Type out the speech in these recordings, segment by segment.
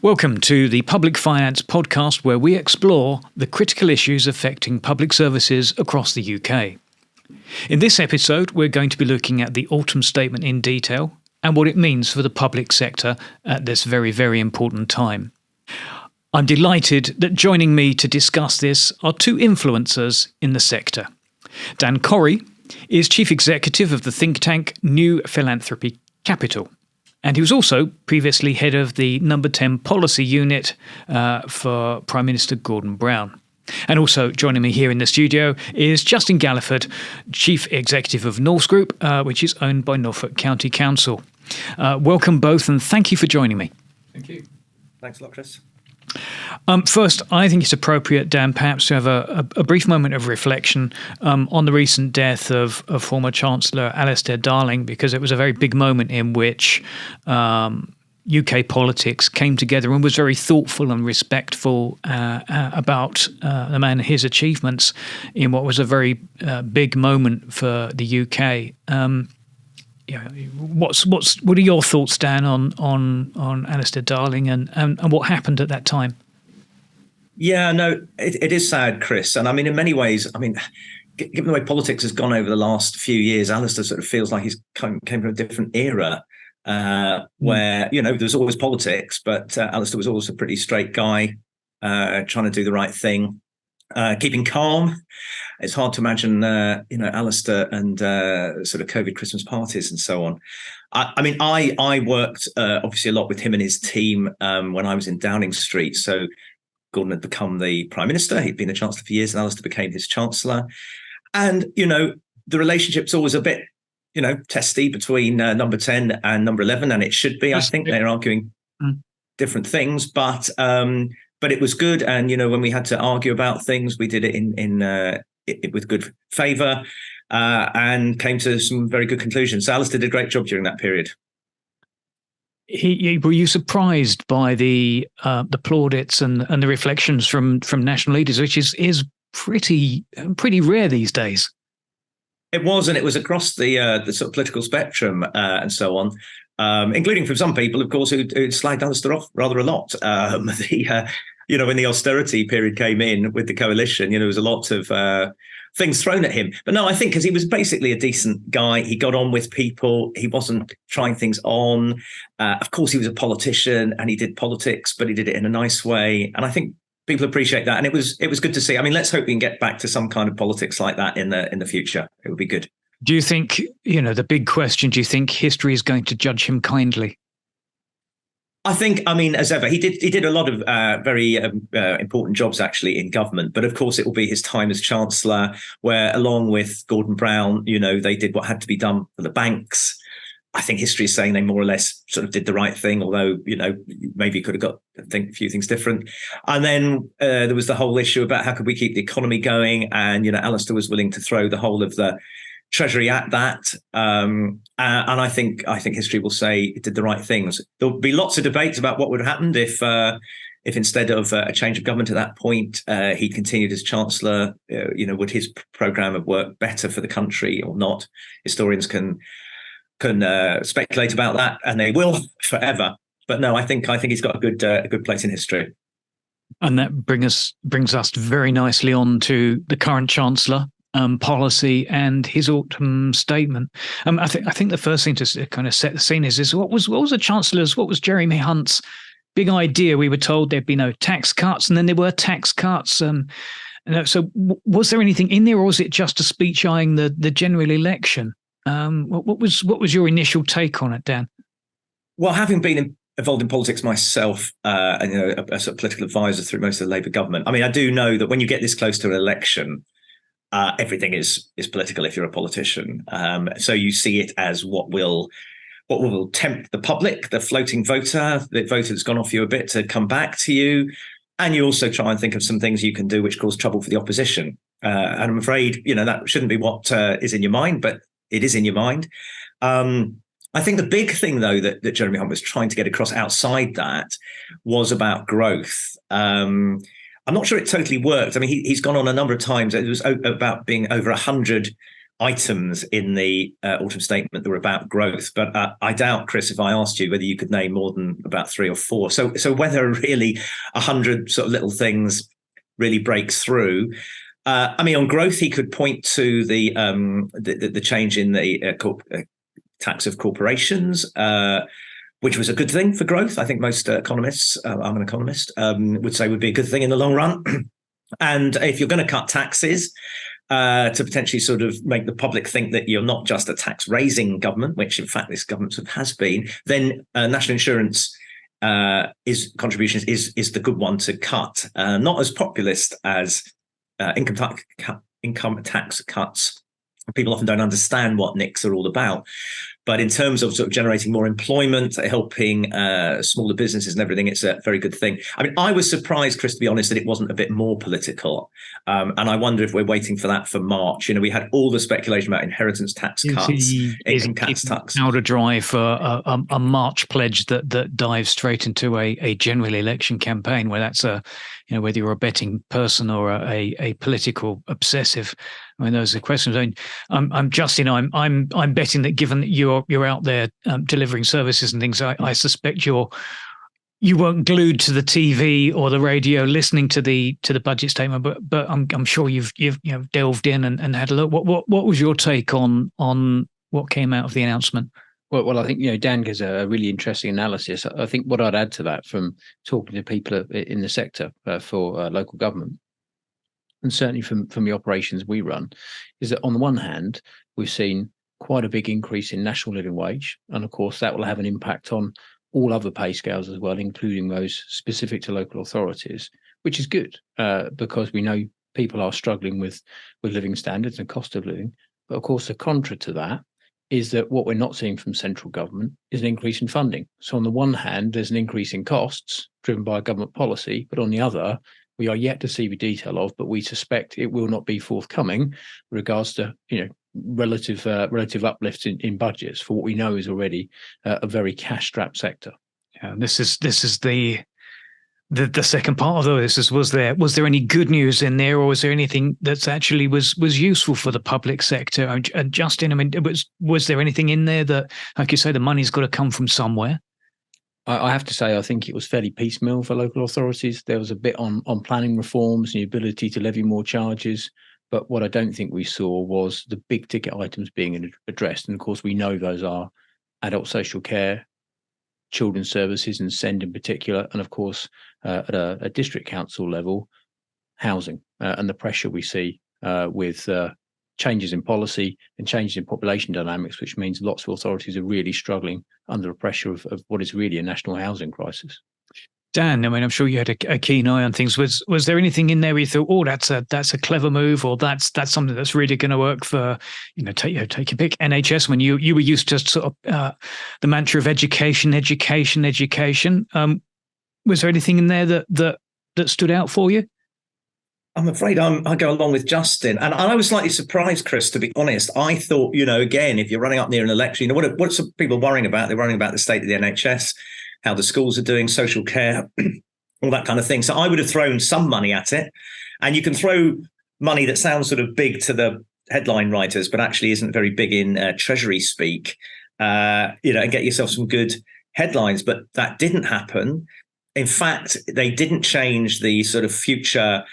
Welcome to the Public Finance Podcast, where we explore the critical issues affecting public services across the UK. In this episode, we're going to be looking at the Autumn Statement in detail and what it means for the public sector at this very, very important time. I'm delighted that joining me to discuss this are two influencers in the sector. Dan Corry is Chief Executive of the think tank New Philanthropy Capital. And he was also previously head of the number 10 policy unit for Prime Minister Gordon Brown. And also joining me here in the studio is Justin Galliford, Chief Executive of Norse Group, which is owned by Norfolk County Council. Welcome both, and thank you for joining me. Thank you. Thanks a lot, Chris. First, I think it's appropriate, Dan, perhaps to have a brief moment of reflection on the recent death of former Chancellor Alistair Darling, because it was a very big moment in which UK politics came together and was very thoughtful and respectful about the man and his achievements in what was a very big moment for the UK. What are your thoughts, Dan, on Alistair Darling and what happened at that time? Yeah, no, it is sad, Chris. And I mean, in many ways, given the way politics has gone over the last few years, Alistair sort of feels like he's came from a different era where, there's always politics, but Alistair was always a pretty straight guy, trying to do the right thing, keeping calm. It's hard to imagine, Alistair and sort of COVID Christmas parties and so on. I worked obviously a lot with him and his team when I was in Downing Street. So Gordon had become the Prime Minister. He'd been the Chancellor for years, and Alistair became his Chancellor. And, the relationship's always a bit, testy between number 10 and number 11, and it should be. I think they're arguing different things, but it was good. And, when we had to argue about things, we did it with good favour and came to some very good conclusions. So Alistair did a great job during that period. Were you surprised by the plaudits and the reflections from national leaders, which is pretty rare these days? It was, and it was across the sort of political spectrum and so on, including from some people, of course, who slagged Alistair off rather a lot. When the austerity period came in with the coalition, there was a lot of things thrown at him. But no, I think because he was basically a decent guy, he got on with people. He wasn't trying things on. Of course, he was a politician and he did politics, but he did it in a nice way. And I think people appreciate that. And it was good to see. Let's hope we can get back to some kind of politics like that in the future. It would be good. Do you think, the big question, do you think history is going to judge him kindly? I think, as ever, he did a lot of very important jobs actually in government. But of course, it will be his time as Chancellor, where along with Gordon Brown, they did what had to be done for the banks. I think history is saying they more or less sort of did the right thing, although, maybe could have got, I think, a few things different. And then there was the whole issue about how could we keep the economy going? And, Alistair was willing to throw the whole of the Treasury at that. And I think history will say it did the right things. There'll be lots of debates about what would have happened if instead of a change of government at that point, he'd continued as Chancellor. Would his programme have worked better for the country or not? Historians can speculate about that, and they will forever. But no, I think he's got a good place in history. And that brings us very nicely on to the current Chancellor. Policy and his autumn statement. I think the first thing to kind of set the scene is what was the Chancellor's, what was Jeremy Hunt's big idea? We were told there'd be no tax cuts, and then there were tax cuts. So was there anything in there, or was it just a speech eyeing the general election? What was your initial take on it, Dan? Well, having been involved in politics myself, and a sort of political advisor through most of the Labour government, I do know that when you get this close to an election, everything is political if you're a politician. So you see it as what will tempt the public, the floating voter, the voter that's gone off you a bit to come back to you. And you also try and think of some things you can do which cause trouble for the opposition. And I'm afraid, that shouldn't be what is in your mind, but it is in your mind. I think the big thing, though, that Jeremy Hunt was trying to get across outside that was about growth. I'm not sure it totally worked. He's gone on a number of times. It was about being over 100 items in the autumn statement that were about growth, but I doubt, Chris, if I asked you whether you could name more than about 3 or 4. So whether really 100 sort of little things really breaks through. I mean, on growth, he could point to the change in the tax of corporations, which was a good thing for growth. I think most economists, I'm an economist, would say would be a good thing in the long run. And if you're going to cut taxes, to potentially sort of make the public think that you're not just a tax-raising government, which in fact this government sort of has been, then national insurance contributions is the good one to cut. Not as populist as income tax cuts. People often don't understand what NICs are all about. But in terms of sort of generating more employment, helping smaller businesses and everything, it's a very good thing. I mean, I was surprised, Chris, to be honest, that it wasn't a bit more political. And I wonder if we're waiting for that for March. We had all the speculation about inheritance tax cuts, income tax cuts. How to drive a March pledge that dives straight into a general election campaign, where that's whether you're a betting person or a political obsessive. I mean, those are questions. I mean, I'm Justin. I'm betting that given that you're out there delivering services and things, I suspect you weren't glued to the TV or the radio listening to the budget statement. But I'm sure you've delved in and had a look. What was your take on what came out of the announcement? Well, I think Dan gives a really interesting analysis. I think what I'd add to that from talking to people in the sector for local government, and certainly from the operations we run, is that on the one hand, we've seen quite a big increase in national living wage. And of course, that will have an impact on all other pay scales as well, including those specific to local authorities, which is good because we know people are struggling with living standards and cost of living. But of course, the contra to that is that what we're not seeing from central government is an increase in funding. So on the one hand, there's an increase in costs driven by government policy, but on the other, we are yet to see the detail of, but we suspect it will not be forthcoming with regards to, relative uplifts in budgets for what we know is already a very cash-strapped sector. Yeah, this is the second part of this. Was there any good news in there, or was there anything that's actually was useful for the public sector? And Justin, I mean, was there anything in there that, like you say, the money's got to come from somewhere? I have to say, I think it was fairly piecemeal for local authorities. There was a bit on planning reforms and the ability to levy more charges. But what I don't think we saw was the big ticket items being addressed. And of course, we know those are adult social care, children's services and SEND in particular. And of course, at a district council level, housing and the pressure we see with changes in policy and changes in population dynamics, which means lots of authorities are really struggling under the pressure of what is really a national housing crisis. Dan, I mean, I'm sure you had a keen eye on things. Was there anything in there where you thought, oh, that's a clever move, or that's something that's really going to work for, take your pick, NHS, when you were used to sort of the mantra of education. Was there anything in there that stood out for you? I'm afraid I go along with Justin. And I was slightly surprised, Chris, to be honest. I thought, again, if you're running up near an election, what's people worrying about? They're worrying about the state of the NHS, how the schools are doing, social care, all that kind of thing. So I would have thrown some money at it. And you can throw money that sounds sort of big to the headline writers, but actually isn't very big in Treasury speak, and get yourself some good headlines. But that didn't happen. In fact, they didn't change the sort of future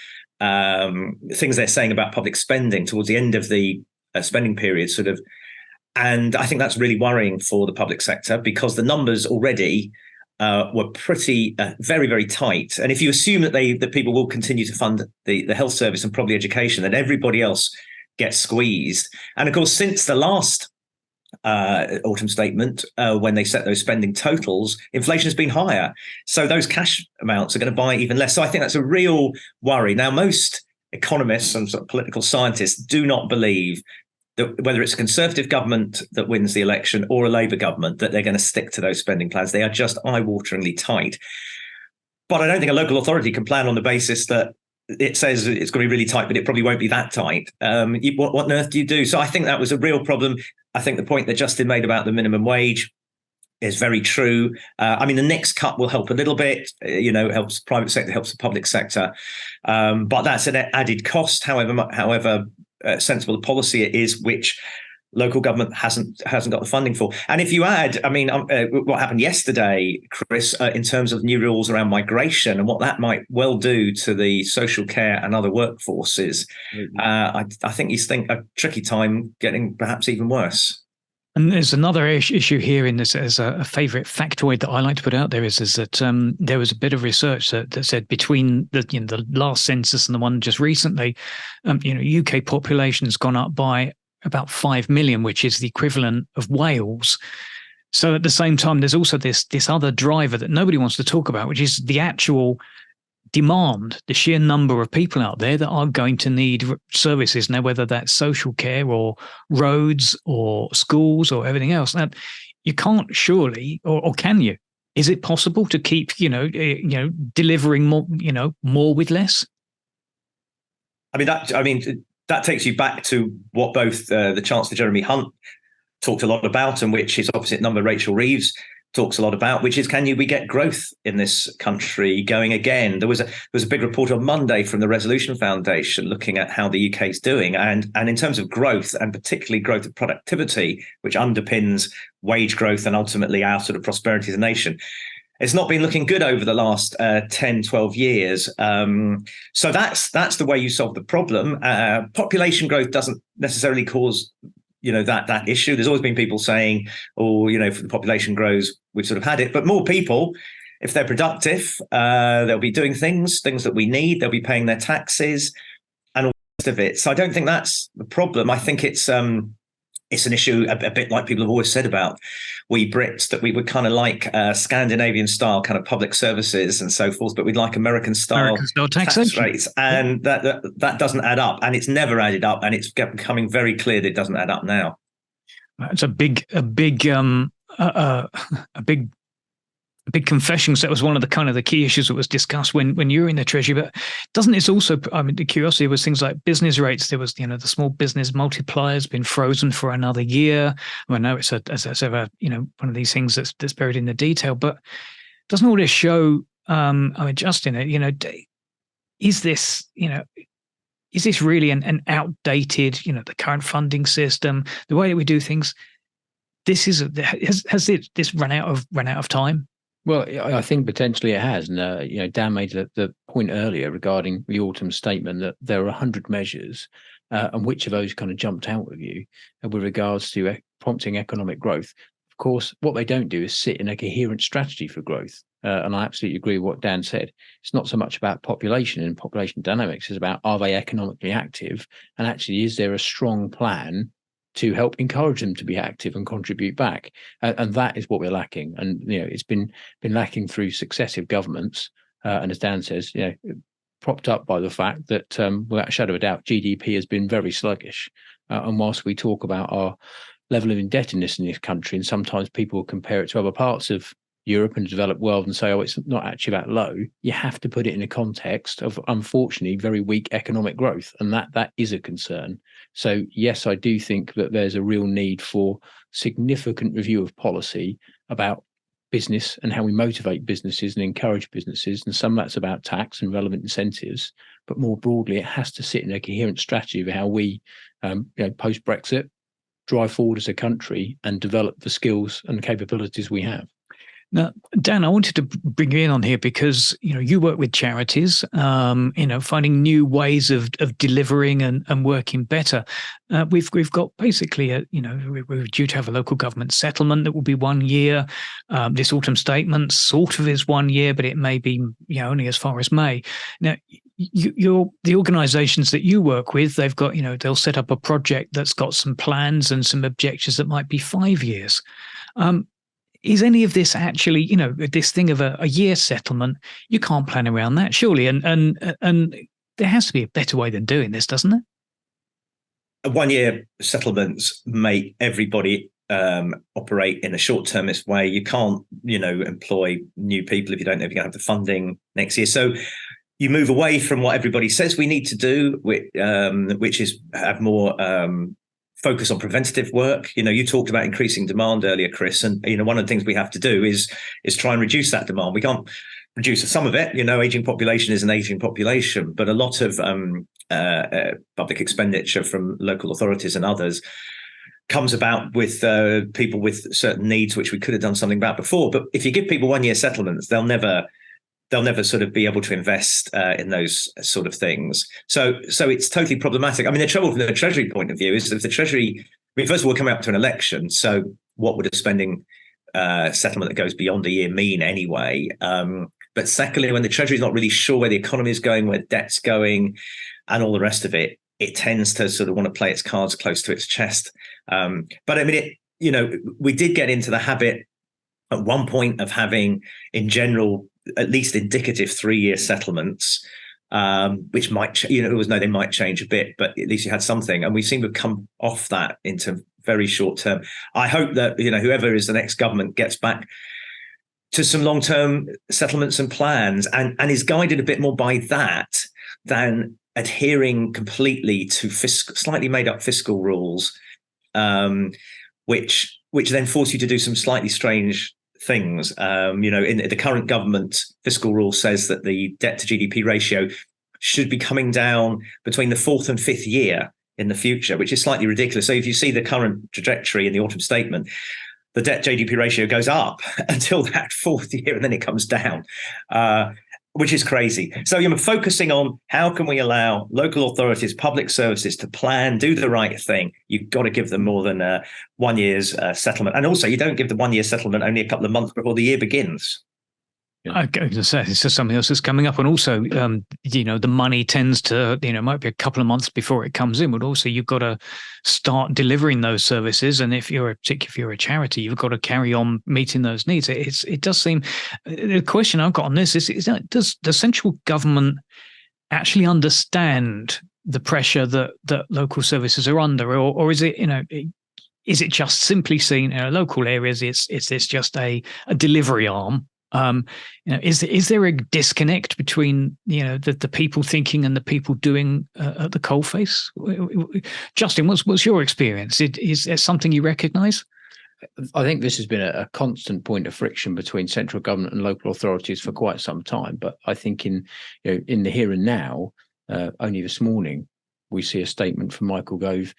things they're saying about public spending towards the end of the spending period, sort of. And I think that's really worrying for the public sector, because the numbers already were pretty very, very tight. And if you assume that people will continue to fund the health service and probably education, then everybody else gets squeezed. And of course, since the last autumn statement, when they set those spending totals, inflation has been higher. So those cash amounts are going to buy even less. So I think that's a real worry. Now, most economists and sort of political scientists do not believe that whether it's a Conservative government that wins the election or a Labour government, that they're going to stick to those spending plans. They are just eye-wateringly tight. But I don't think a local authority can plan on the basis that it says it's going to be really tight, but it probably won't be that tight. What on earth do you do? So I think that was a real problem. I think the point that Justin made about the minimum wage is very true. I mean, the next cut will help a little bit, helps the private sector, helps the public sector. But that's an added cost. However, sensible a policy it is, which local government hasn't got the funding for. And if you add, what happened yesterday, Chris, in terms of new rules around migration and what that might well do to the social care and other workforces, I think you think a tricky time getting perhaps even worse. And there's another issue here in this, as a favourite factoid that I like to put out there, is that there was a bit of research that said between the last census and the one just recently, UK population has gone up by about 5 million, which is the equivalent of Wales. So at the same time, there's also this other driver that nobody wants to talk about, which is the actual demand, the sheer number of people out there that are going to need services now, whether that's social care or roads or schools or everything else. Now, you can't surely, or can you? Is it possible to keep, delivering more, more with less? That takes you back to what both the Chancellor Jeremy Hunt talked a lot about, and which his opposite number Rachel Reeves talks a lot about, which is, we get growth in this country going again? There was a big report on Monday from the Resolution Foundation looking at how the UK is doing, and in terms of growth, and particularly growth of productivity, which underpins wage growth and ultimately our sort of prosperity as a nation. It's not been looking good over the last 10, 12 years. So that's the way you solve the problem. Population growth doesn't necessarily cause, that issue. There's always been people saying, if the population grows, we've sort of had it. But more people, if they're productive, they'll be doing things that we need. They'll be paying their taxes and all the rest of it. So I don't think that's the problem. I think it's an issue a bit like people have always said about we Brits, that we would kind of like Scandinavian style kind of public services and so forth, but we'd like American style tax rates, and that doesn't add up, and it's never added up, and it's becoming very clear that it doesn't add up now. It's a big confession. So that was one of the key issues that was discussed when you were in the Treasury. But doesn't it also, the curiosity was things like business rates. There was, the small business multiplier has been frozen for another year. I know it's as ever, one of these things that's buried in the detail. But doesn't all this show? Justin, is this really an outdated, the current funding system, the way that we do things? Has this run out of time? Well, I think potentially it has. And, Dan made the point earlier regarding the autumn statement that there are 100 measures, and which of those kind of jumped out with you with regards to prompting economic growth. Of course, what they don't do is sit in a coherent strategy for growth. And I absolutely agree with what Dan said. It's not so much about population and population dynamics. It's about, are they economically active? And actually, is there a strong plan to help encourage them to be active and contribute back? And that is what we're lacking. And, it's been lacking through successive governments. And as Dan says, propped up by the fact that, without a shadow of a doubt, GDP has been very sluggish. And whilst we talk about our level of indebtedness in this country, and sometimes people compare it to other parts of Europe and the developed world and say, oh, it's not actually that low, you have to put it in a context of, unfortunately, very weak economic growth. And that is a concern. So, yes, I do think that there's a real need for significant review of policy about business and how we motivate businesses and encourage businesses. And some of that's about tax and relevant incentives. But more broadly, it has to sit in a coherent strategy of how we, post-Brexit, drive forward as a country and develop the skills and capabilities we have. Now, Dan, I wanted to bring you in on here because, you work with charities, finding new ways of delivering and working better. We've got basically, we're due to have a local government settlement that will be 1 year. This autumn statement sort of is 1 year, but it may be, only as far as May. Now, the organisations that you work with, they've got, they'll set up a project that's got some plans and some objectives that might be 5 years. Is any of this actually, this thing of a year settlement? You can't plan around that, surely, and there has to be a better way than doing this, doesn't there? 1 year settlements make everybody operate in a short-termist way. You can't, employ new people if you don't know if you're going to have the funding next year. So you move away from what everybody says we need to do, which is have more focus on preventative work. You talked about increasing demand earlier, Chris, and one of the things we have to do is try and reduce that demand. We can't reduce some of it. Aging population is an aging population, but a lot of public expenditure from local authorities and others comes about with people with certain needs, which we could have done something about before. But if you give people 1-year settlements, they'll never sort of be able to invest in those sort of things. So it's totally problematic. I mean, the trouble from the Treasury point of view is that if the Treasury, first of all, we're coming up to an election. So what would a spending settlement that goes beyond a year mean anyway? But secondly, when the Treasury is not really sure where the economy is going, where debt's going, and all the rest of it, it tends to sort of want to play its cards close to its chest. But I mean, we did get into the habit at one point of having, in general, at least indicative 3-year settlements, which might, they might change a bit, but at least you had something. And we seem to have come off that into very short term. I hope that, whoever is the next government gets back to some long-term settlements and plans and is guided a bit more by that than adhering completely to slightly made up fiscal rules, which then force you to do some slightly strange things. In the current government, fiscal rule says that the debt to GDP ratio should be coming down between the 4th and 5th year in the future, which is slightly ridiculous. So if you see the current trajectory in the autumn statement, the debt GDP ratio goes up until that 4th year and then it comes down, which is crazy. So you're focusing on how can we allow local authorities, public services to plan, do the right thing. You've got to give them more than 1 year's settlement. And also you don't give the 1-year settlement only a couple of months before the year begins. Yeah. I was going to say, it's just something else that's coming up. And also, the money tends to, might be a couple of months before it comes in, but also you've got to start delivering those services. And particularly if you're a charity, you've got to carry on meeting those needs. It does seem, the question I've got on this is does the central government actually understand the pressure that local services are under? Or is it, is it just simply seen in local areas? It's just a delivery arm? Is there a disconnect between the people thinking and the people doing at the coalface? Justin, what's your experience? Is there something you recognise? I think this has been a constant point of friction between central government and local authorities for quite some time. But I think in the here and now, only this morning, we see a statement from Michael Gove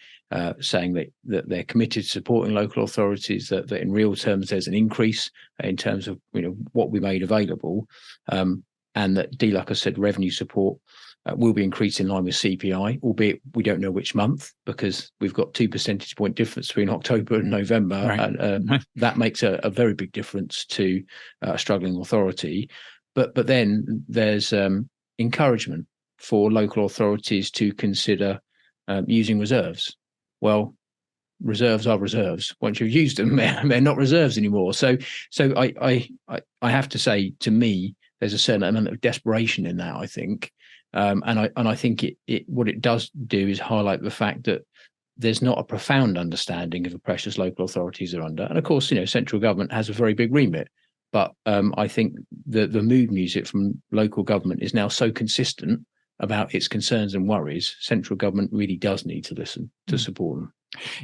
saying that they're committed to supporting local authorities, that in real terms there's an increase in terms of what we made available, and that DLUC has said revenue support will be increased in line with CPI, albeit we don't know which month because we've got 2 percentage point difference between October and November, right. And that makes a very big difference to a struggling authority. But then there's encouragement for local authorities to consider using reserves. Well, reserves are reserves. Once you've used them, they're not reserves anymore. So I have to say, to me, there's a certain amount of desperation in that, I think. And I think it what it does do is highlight the fact that there's not a profound understanding of the pressures local authorities are under. And of course, central government has a very big remit. But I think the mood music from local government is now so consistent about its concerns and worries, central government really does need to listen to support them.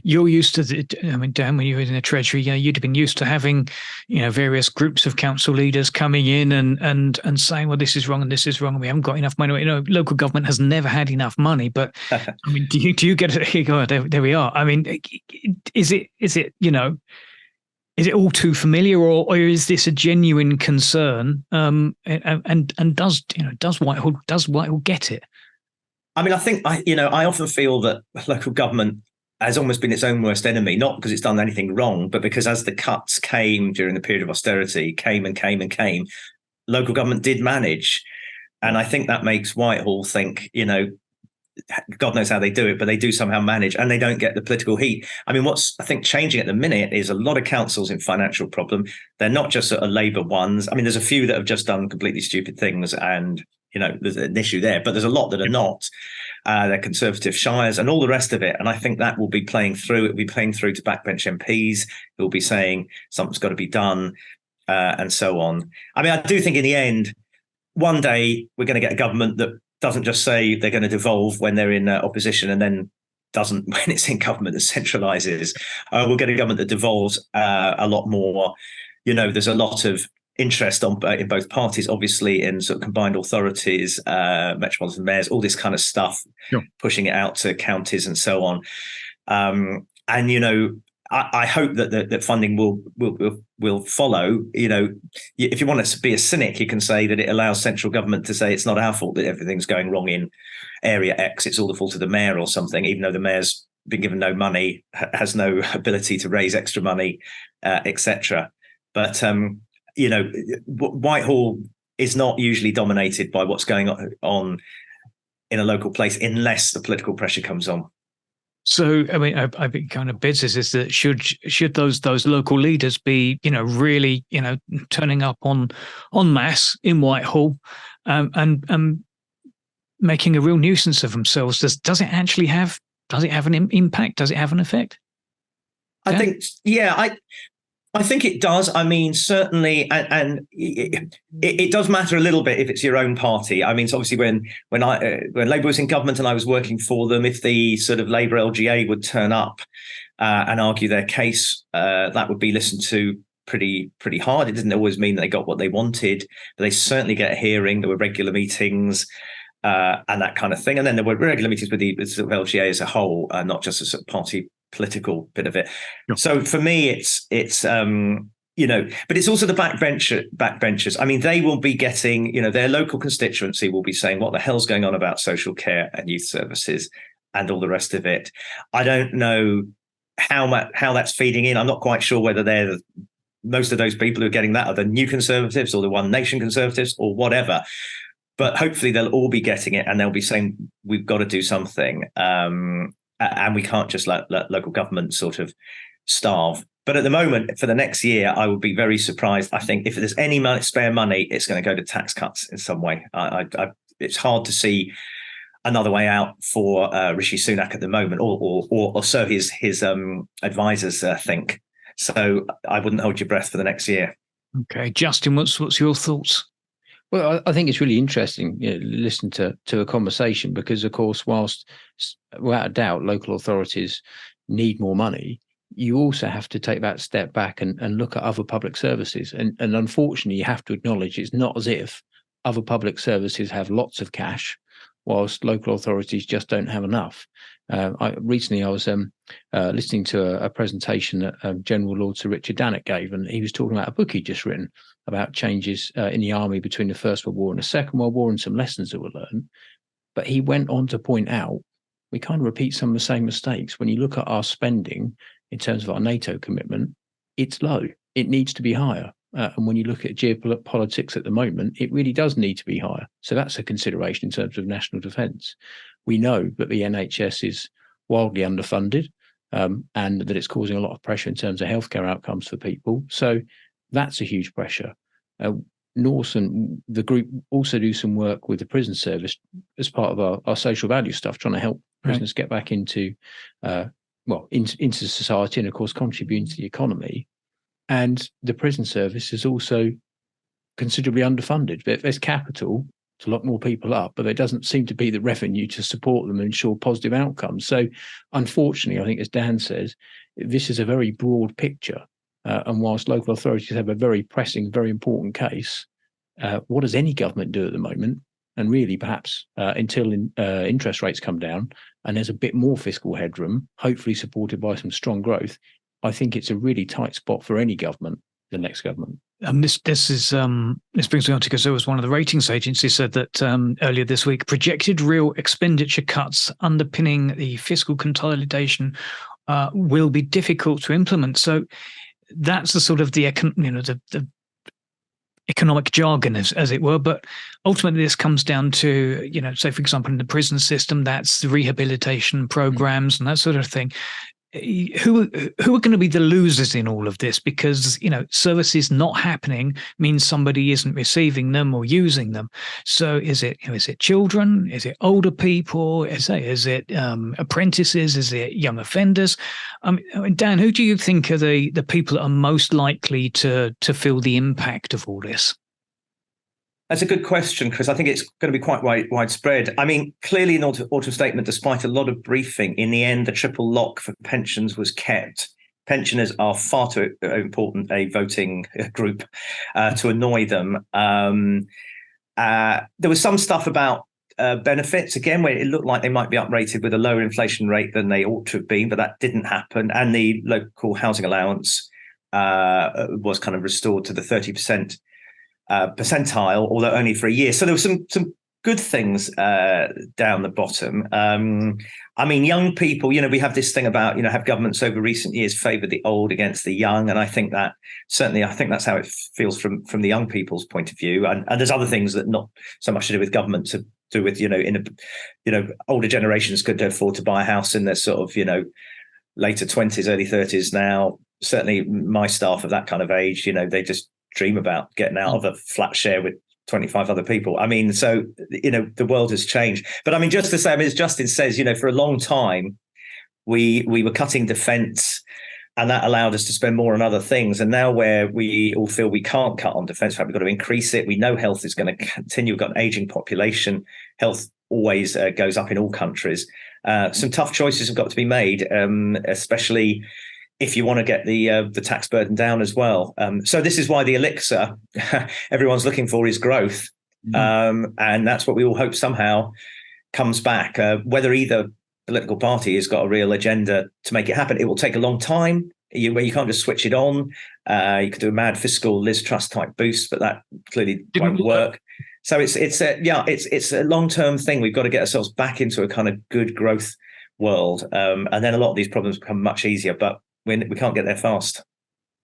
You're used to Dan, when you were in the Treasury, you'd have been used to having, various groups of council leaders coming in and saying, well, this is wrong and this is wrong and we haven't got enough money. Local government has never had enough money, but do you get it? Oh, there we are. Is it all too familiar, or is this a genuine concern? And does Whitehall get it? I think I often feel that local government has almost been its own worst enemy, not because it's done anything wrong, but because as the cuts came during the period of austerity, came, local government did manage. And I think that makes Whitehall think, God knows how they do it, but they do somehow manage and they don't get the political heat. What's I think changing at the minute is a lot of councils in financial problem. They're not just sort of Labour ones. There's a few that have just done completely stupid things and, there's an issue there, but there's a lot that are not. They're Conservative shires and all the rest of it. And I think that will be playing through. It will be playing through to backbench MPs who will be saying something's got to be done and so on. I do think in the end, one day we're going to get a government that doesn't just say they're going to devolve when they're in opposition and then doesn't, when it's in government, that centralises. We'll get a government that devolves a lot more. There's a lot of interest in both parties, obviously, in sort of combined authorities, metropolitan mayors, all this kind of stuff, Sure. pushing it out to counties and so on. I hope that funding will follow. If you want to be a cynic, you can say that it allows central government to say it's not our fault that everything's going wrong in area X. It's all the fault of the mayor or something, even though the mayor's been given no money, has no ability to raise extra money, etc. But Whitehall is not usually dominated by what's going on in a local place unless the political pressure comes on. So, I mean, I think kind of business is that should those local leaders be, really, turning up en masse in Whitehall, and making a real nuisance of themselves? Does it actually have an impact? Does it have an effect? I think, I think it does. I mean, certainly, and it does matter a little bit if it's your own party. I mean, it's obviously when Labour was in government and I was working for them, if the sort of Labour LGA would turn up and argue their case, that would be listened to pretty hard. It didn't always mean they got what they wanted, but they certainly get a hearing. There were regular meetings and that kind of thing, and then there were regular meetings with the sort of LGA as a whole, not just a sort of party political bit of it. Sure. So for me, it's but it's also the backbenchers. I mean, they will be getting, their local constituency will be saying, what the hell's going on about social care and youth services and all the rest of it. I don't know how that's feeding in. I'm not quite sure whether most of those people who are getting that are the New Conservatives or the One Nation Conservatives or whatever. But hopefully they'll all be getting it and they'll be saying, we've got to do something. And we can't just let local government sort of starve. But at the moment, for the next year, I would be very surprised. I think if there's any spare money, it's going to go to tax cuts in some way. It's hard to see another way out for Rishi Sunak at the moment, or so his advisors think. So I wouldn't hold your breath for the next year. Okay, Justin, what's your thoughts? Well, I think it's really interesting, listen to a conversation because, of course, whilst without a doubt local authorities need more money, you also have to take that step back and look at other public services. And unfortunately, you have to acknowledge it's not as if other public services have lots of cash, whilst local authorities just don't have enough. Recently, I was listening to a presentation that General Lord Sir Richard Dannatt gave, and he was talking about a book he'd just written about changes in the army between the First World War and the Second World War and some lessons that were learned. But he went on to point out we kind of repeat some of the same mistakes. When you look at our spending in terms of our NATO commitment, it's low. It needs to be higher. And when you look at geopolitics at the moment, it really does need to be higher. So that's a consideration in terms of national defence. We know that the NHS is wildly underfunded and that it's causing a lot of pressure in terms of healthcare outcomes for people. So that's a huge pressure. Norse and the group also do some work with the prison service as part of our social value stuff, trying to help prisoners get back into society and, of course, contributing to the economy. And the prison service is also considerably underfunded. There's capital to lock more people up, but there doesn't seem to be the revenue to support them and ensure positive outcomes. So, unfortunately, I think, as Dan says, this is a very broad picture. And whilst local authorities have a very pressing, very important case, what does any government do at the moment? And really, perhaps until interest rates come down and there's a bit more fiscal headroom, hopefully supported by some strong growth, I think it's a really tight spot for any government, the next government. This brings me on to, because there was one of the ratings agencies said that earlier this week, projected real expenditure cuts underpinning the fiscal consolidation will be difficult to implement. So that's the sort of the economic jargon, as it were. But ultimately, this comes down to, say, for example, in the prison system, that's the rehabilitation programs and that sort of thing. Who are going to be the losers in all of this? Because services not happening means somebody isn't receiving them or using them. So is it children? Is it older people? Is it apprentices? Is it young offenders? Dan, who do you think are the people that are most likely to feel the impact of all this? That's a good question, Chris. I think it's going to be quite widespread. I mean, clearly in the autumn statement, despite a lot of briefing, in the end, the triple lock for pensions was kept. Pensioners are far too important a voting group to annoy them. There was some stuff about benefits, again, where it looked like they might be uprated with a lower inflation rate than they ought to have been, but that didn't happen. And the local housing allowance was kind of restored to the 30% percentile, although only for a year. So there were some good things down the bottom. I mean, young people, we have this thing about, have governments over recent years favoured the old against the young. And I think that's how it feels from the young people's point of view. And there's other things that not so much to do with government, to do with, older generations could afford to buy a house in their sort of, later 20s, early 30s now. Certainly my staff of that kind of age, they just dream about getting out of a flat share with 25 other people. I mean, so, the world has changed. But I mean, just to say, as Justin says, for a long time, we were cutting defence, and that allowed us to spend more on other things. And now where we all feel we can't cut on defence, in fact, we've got to increase it. We know health is going to continue. We've got an ageing population. Health always goes up in all countries. Some tough choices have got to be made, especially if you want to get the tax burden down as well. So this is why the elixir everyone's looking for is growth. And that's what we all hope somehow comes back. Whether either political party has got a real agenda to make it happen, it will take a long time. Where you can't just switch it on. You could do a mad fiscal Liz Truss type boost, but that clearly won't work. So it's a long-term thing. We've got to get ourselves back into a kind of good growth world. And then a lot of these problems become much easier, but we can't get there fast.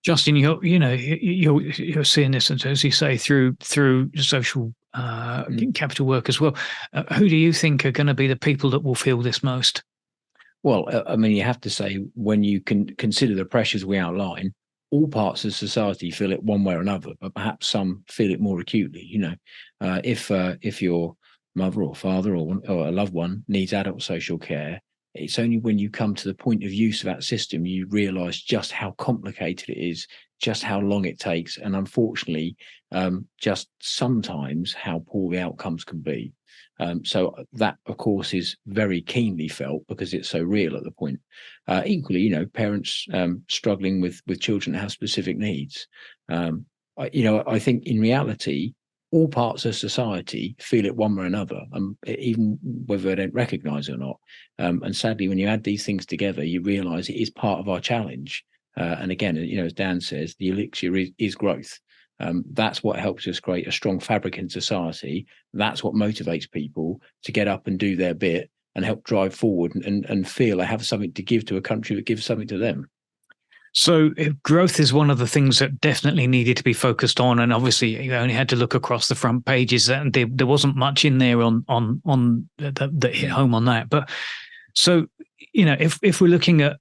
Justin, you're seeing this, as you say, through social capital work as well. Who do you think are going to be the people that will feel this most? Well, I mean, you have to say, when you can consider the pressures we outline, all parts of society feel it one way or another, but perhaps some feel it more acutely. If your mother or father or a loved one needs adult social care, it's only when you come to the point of use of that system you realise just how complicated it is, just how long it takes, and unfortunately, just sometimes how poor the outcomes can be. So that, of course, is very keenly felt because it's so real at the point. Equally, parents struggling with children that have specific needs. I think in reality, all parts of society feel it one way or another, even whether they don't recognise it or not. And sadly, when you add these things together, you realise it is part of our challenge. And again, as Dan says, the elixir is growth. That's what helps us create a strong fabric in society. That's what motivates people to get up and do their bit and help drive forward and feel they have something to give to a country that gives something to them. So growth is one of the things that definitely needed to be focused on, and obviously you only had to look across the front pages, and there wasn't much in there on that hit home on that. But so if we're looking at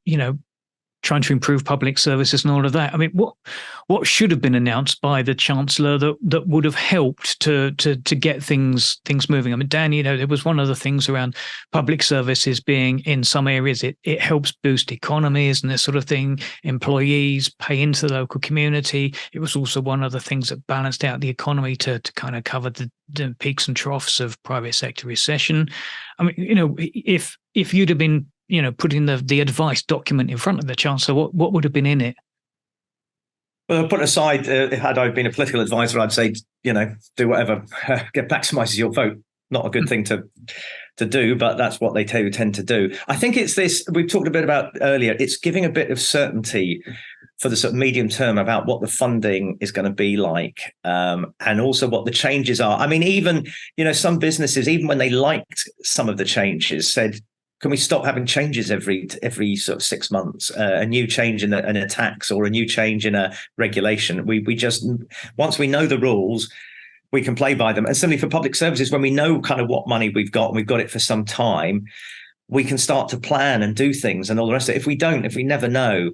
trying to improve public services and all of that, I mean, what should have been announced by the chancellor that would have helped to get things moving? I mean, Dan, there was one of the things around public services being, in some areas it helps boost economies and this sort of thing. Employees pay into the local community. It was also one of the things that balanced out the economy to kind of cover the peaks and troughs of private sector recession. I mean, if you'd have been putting the advice document in front of the chancellor, what would have been in it? Well, put aside, had I been a political advisor, I'd say, do whatever, maximises your vote. Not a good thing to do, but that's what they tend to do. I think it's this, we've talked a bit about earlier, it's giving a bit of certainty for the sort of medium term about what the funding is going to be like, and also what the changes are. I mean, even, some businesses, even when they liked some of the changes, said, can we stop having changes every sort of 6 months? A new change in a tax or a new change in a regulation. We just, once we know the rules, we can play by them. And similarly for public services, when we know kind of what money we've got and we've got it for some time, we can start to plan and do things and all the rest of it. If we never know,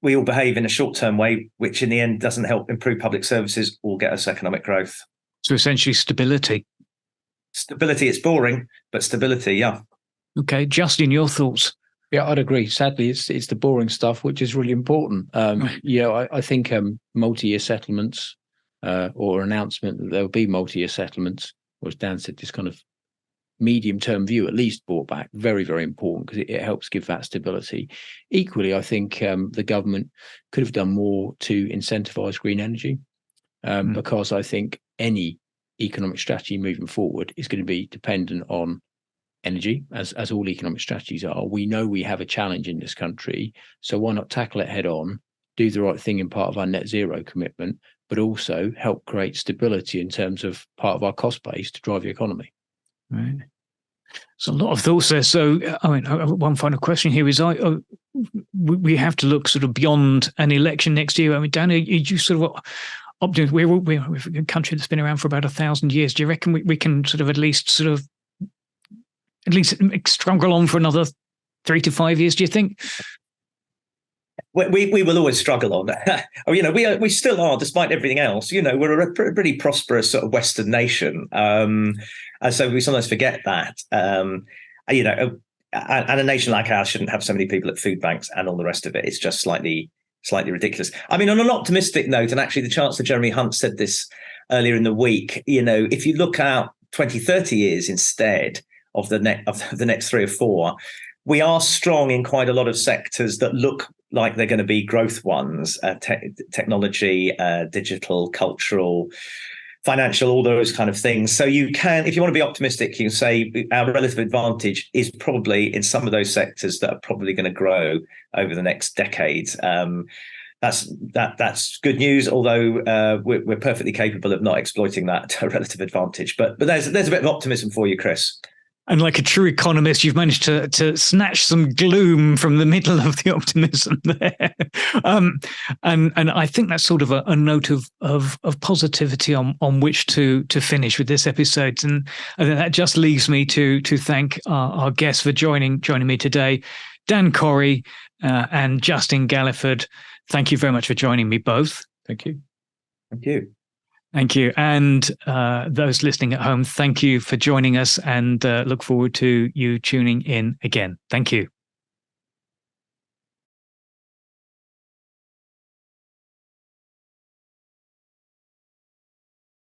we all behave in a short-term way, which in the end doesn't help improve public services or get us economic growth. So essentially stability. Stability, it's boring, but stability, yeah. Okay, Justin, your thoughts? Yeah, I'd agree. Sadly, it's the boring stuff, which is really important. I think multi-year settlements, or announcement that there will be multi-year settlements, or as Dan said, this kind of medium-term view at least brought back, very, very important, because it helps give that stability. Equally, I think the government could have done more to incentivise green energy, because I think any economic strategy moving forward is going to be dependent on energy, as all economic strategies are. We know we have a challenge in this country, so why not tackle it head on, do the right thing in part of our net zero commitment, but also help create stability in terms of part of our cost base to drive the economy. Right. So a lot of thoughts there. So, I mean, one final question here is: we have to look sort of beyond an election next year. I mean, Dan, are you sort of optimistic? We're a country that's been around for about 1,000 years. Do you reckon we can sort of at least struggle on for another 3 to 5 years? Do you think? We will always struggle on that. We still are, despite everything else. We're a pretty prosperous sort of Western nation, and so we sometimes forget that. And a nation like ours shouldn't have so many people at food banks and all the rest of it. It's just slightly ridiculous. I mean, on an optimistic note, and actually the Chancellor Jeremy Hunt said this earlier in the week. If you look out 20, 30 years instead of the next 3 or 4. We are strong in quite a lot of sectors that look like they're going to be growth ones: technology, digital, cultural, financial, all those kind of things. So you can, if you want to be optimistic, you can say our relative advantage is probably in some of those sectors that are probably going to grow over the next decades. That's good news, although we're perfectly capable of not exploiting that relative advantage. But there's a bit of optimism for you, Chris. And like a true economist, you've managed to snatch some gloom from the middle of the optimism there. And I think that's sort of a note of positivity on which to finish with this episode. And I think that just leaves me to thank our guests for joining me today, Dan Corry and Justin Galliford. Thank you very much for joining me both. Thank you. Thank you. Thank you. And those listening at home, thank you for joining us, and look forward to you tuning in again. Thank you.